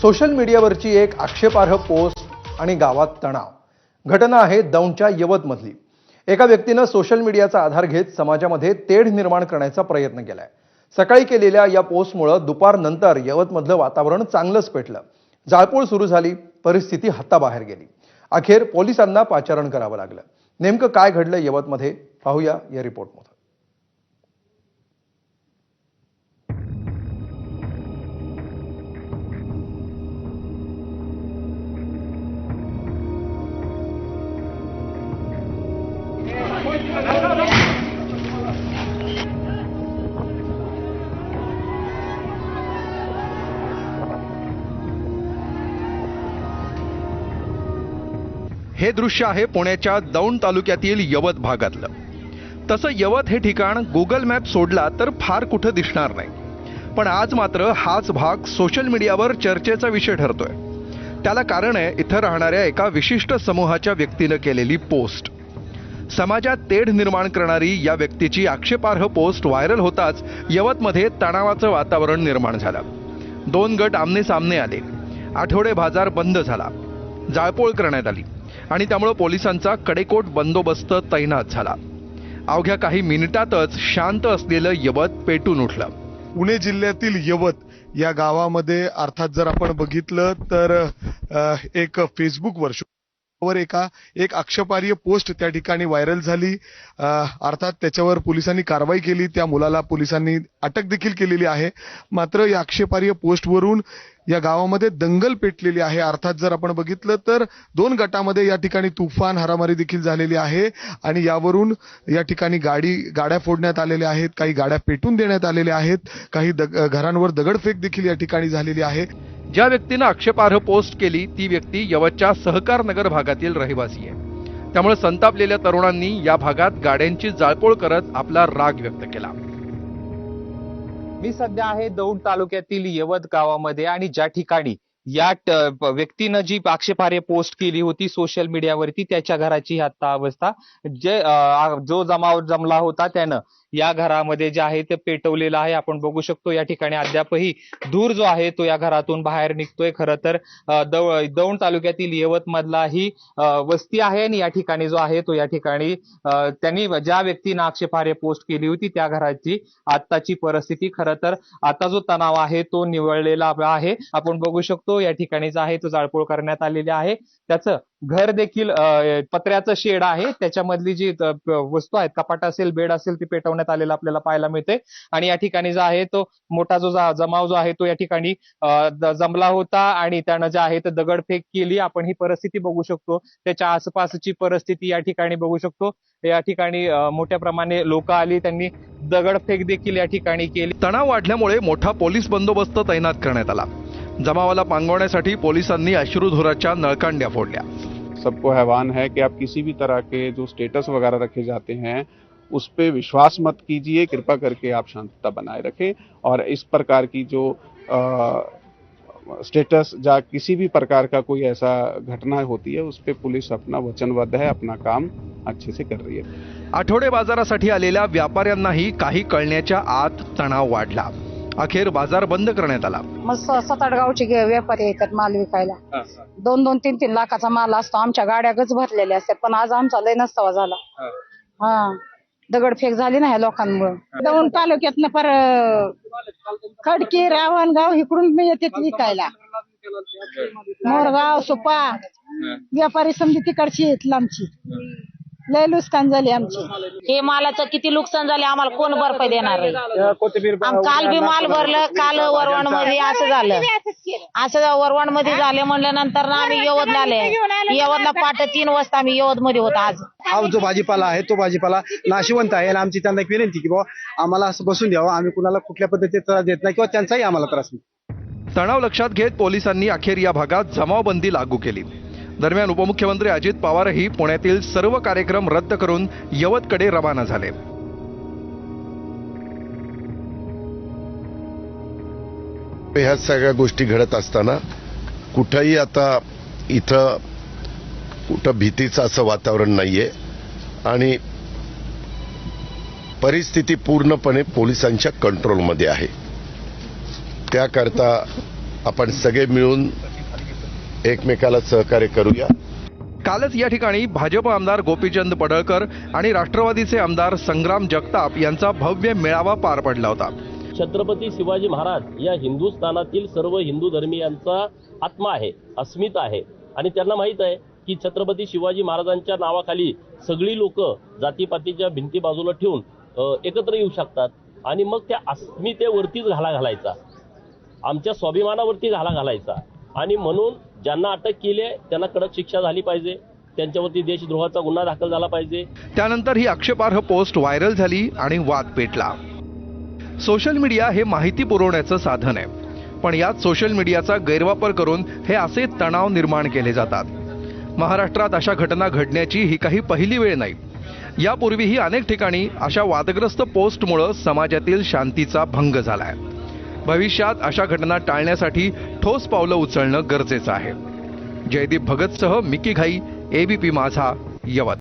Social मीडियावरची एक आक्षेपार्ह post आणि गावात तणाव. घटना आहे दौंडच्या यवतमधली. एका व्यक्तीनं सोशल मीडियाचा आधार घेत समाजामध्ये तेढ निर्माण करण्याचा प्रयत्न केलाय. सकाळी केलेल्या या पोस्टमुळे दुपारनंतर यवतमधलं वातावरण चांगलंच पेटलं. जाळपोळ सुरू झाली, परिस्थिती हाताबाहेर गेली. अखेर पोलिसांना पाचारण करावं लागलं. नेमकं काय घडलं यवतमध्ये पाहूया या रिपोर्टमध्ये. हे दृश्य आहे पुण्याच्या दौंड तालुक्यातील यवत भागातलं. तसं यवत हे ठिकाण गुगल मॅप सोडला तर फार कुठं दिसणार नाही, पण आज मात्र हाच भाग सोशल मीडियावर चर्चेचा विषय ठरतोय. त्याला कारण आहे इथं राहणाऱ्या एका विशिष्ट समूहाच्या व्यक्तीनं केलेली पोस्ट. समाजात तेढ निर्माण करणारी या व्यक्तीची आक्षेपार्ह पोस्ट व्हायरल होताच यवतमध्ये तणावाचं वातावरण निर्माण झालं. दोन गट आमने सामने आले. आठवडे बाजार बंद झाला, जाळपोळ करण्यात आली आणि त्यामुळे पोलिसांचा कडेकोट बंदोबस्त तैनात झाला. अवघ्या काही मिनिटातच शांत असलेलं यवत पेटून उठलं. पुणे जिल्ह्यातील यवत या गावामध्ये अर्थात जर आपण बघितलं तर एक फेसबुकवर एक आक्षेपार्ह पोस्ट त्या ठिकाणी व्हायरल झाली. अर्थात त्याच्यावर पोलिसांनी कारवाई केली. त्या मुलाला पोलिसांनी अटक देखील केलेली आहे. मात्र या आक्षेपार्ह पोस्टवरून या गावामध्ये दंगल पेटलेली आहे. अर्थात जर आपण बघितलं तर दोन गटामध्ये या ठिकाणी तुफान हारामारी देखील झालेली आहे आणि यावरून या ठिकाणी गाड्या फोडण्यात आलेल्या आहेत, काही गाड्या पेटून देण्यात आलेल्या आहेत, काही घरांवर दगडफेक देखील या ठिकाणी झालेली आहे. ज्या व्यक्तीनं आक्षेपार्ह पोस्ट केली ती व्यक्ती यवतच्या सहकार नगर भागातील रहिवासी आहे. त्यामुळे संतापलेल्या तरुणांनी या भागात गाड्यांची जाळपोळ करत आपला राग व्यक्त केला. मी सध्या आहे दौंड तालुक्यातील यवत गावामध्ये आणि ज्या ठिकाणी या व्यक्तीनं जी आक्षेपार्ह पोस्ट केली होती सोशल मीडियावरती त्याच्या घराची आता अवस्था. जो जमाव जमला होता त्यानं या घरामध्ये जे आहे ते पेटवलेलं आहे. आपण बघू शकतो या ठिकाणी अद्यापही धूर जो आहे तो या घरातून बाहेर निघतोय. खरं तर दौंड तालुक्यातील यवत मधला ही वस्ती आहे आणि या ठिकाणी जो आहे तो या ठिकाणी त्यांनी ज्या व्यक्तीनं आक्षेपार्ह पोस्ट केली होती त्या घराची आत्ताची परिस्थिती. खरं तर आता जो तणाव आहे तो निवळलेला आहे. आपण बघू शकतो या ठिकाणी जो आहे तो जाळपोळ करण्यात आलेली आहे. त्याचं घर देखील पत्र्याचं शेड आहे. त्याच्यामधली जी वस्तू आहेत, कपाट असेल, बेड असेल, ती पेटवण्यात आलेला आपल्याला पाहायला मिळते. आणि या ठिकाणी जो आहे तो मोठा जो जमाव जो आहे तो या ठिकाणी जमला होता आणि त्यानं जे आहे ते दगडफेक केली. आपण ही परिस्थिती बघू शकतो. त्याच्या आसपासची परिस्थिती या ठिकाणी बघू शकतो. या ठिकाणी मोठ्या प्रमाणे लोक आली, त्यांनी दगडफेक देखील या ठिकाणी केली. तणाव वाढल्यामुळे मोठा पोलीस बंदोबस्त तैनात करण्यात आला. जमावाला पांगवण्यासाठी पोलिसांनी अश्रुधुराच्या नळकांड्या फोडल्या. सबको आह्वान है कि आप किसी भी तरह के जो स्टेटस वगैरह रखे जाते हैं उस पे विश्वास मत कीजिए. कृपा करके आप शांतता बनाए रखें और इस प्रकार की जो स्टेटस या किसी भी प्रकार का कोई ऐसा घटना होती है उस पे पुलिस अपना वचनबद्ध है, अपना काम अच्छे से कर रही है. आठवडे बाजारासाठी आलेल्या व्यापाऱ्यांनाही काही कळण्याच्या आत तणाव वाढला. अखेर बाजार बंद करण्यात आला. मग 7-8 गावचे व्यापारी येतात माल विकायला. 2-2, 3-3 लाखाचा माल असतो. आमच्या गाड्या गच भरलेल्या असतात, पण आज आमचा लय नसतावा झाला. दगडफेक झाली ना ह्या लोकांमुळे. दौंड तालुक्यातनं पर खडकी, रावणगाव इकडून येते विकायला. मोरगाव, सुपा व्यापारी समजी तिकडची येत आमची. लय नुकसान झाली आमची. हे मालाचं किती नुकसान झाले, आम्हाला कोण भरपाई देणार आहे? काल बी माल भरलं, काल वरवण मध्ये असं झालं. असं वरवण मध्ये झाले म्हणल्यानंतर आम्ही यवतला आले. यवतला पाठ 3 वाजता आम्ही यवत मध्ये होतो. आज जो भाजीपाला आहे तो भाजीपाला नाशिवंत आहे. आमची त्यांना एक विनंती की बाबा आम्हाला असं बसून द्यावं, आम्ही कुणाला कुठल्या पद्धतीचा त्रास देत नाही किंवा त्यांचाही आम्हाला त्रास नाही. तणाव लक्षात घेत पोलिसांनी अखेर या भागात जमावबंदी लागू केली. दरम्यान उपमुख्यमंत्री अजित पवारही पुण्यातील सर्व कार्यक्रम रद्द करून यवतकडे रवाना झाले. ह्या सगळ्या गोष्टी घडत असताना कुठंही आता इथं कुठं भीतीचं असं वातावरण नाहीये आणि परिस्थिती पूर्णपणे पोलिसांच्या कंट्रोलमध्ये आहे. त्याकरता आपण सगळे मिळून एकमेकाला सहकार्य करूया. कालच या ठिकाणी भाजप आमदार गोपीचंद पडळकर आणि राष्ट्रवादीचे आमदार संग्राम जगताप यांचा भव्य मेळावा पार पडला होता. छत्रपती शिवाजी महाराज या हिंदुस्थानातील सर्व हिंदू धर्मीयांचा आत्मा आहे, अस्मिता आहे आणि त्यांना माहीत आहे की छत्रपती शिवाजी महाराजांच्या नावाखाली सगळी लोक जातीपातीच्या भिंती बाजूला ठेवून एकत्र येऊ शकतात आणि मग त्या अस्मितेवरतीच घाला घालायचा, आमच्या स्वाभिमानावरती घाला घालायचा आणि म्हणून ज्यांना अटक केली आहे त्यांना कडक शिक्षा झाली पाहिजे, त्यांच्यावरती देशद्रोहाचा गुन्हा दाखल झाला पाहिजे. त्यानंतर ही आक्षेपार्ह पोस्ट व्हायरल झाली आणि वाद पेटला. सोशल मीडिया हे माहिती पुरवण्याचं साधन आहे, पण यात सोशल मीडियाचा गैरवापर करून हे असे तणाव निर्माण केले जातात. महाराष्ट्रात अशा घटना घडण्याची ही काही पहिली वेळ नाही. यापूर्वीही अनेक ठिकाणी अशा वादग्रस्त पोस्टमुळे समाजातील शांतीचा भंग झालाय. भविष्यात अशा घटना टाळण्यासाठी ठोस पावलं उचलणं गरजेचं आहे. जयदीप भगतसह मिकी घाई, एबीपी माझा, यवत.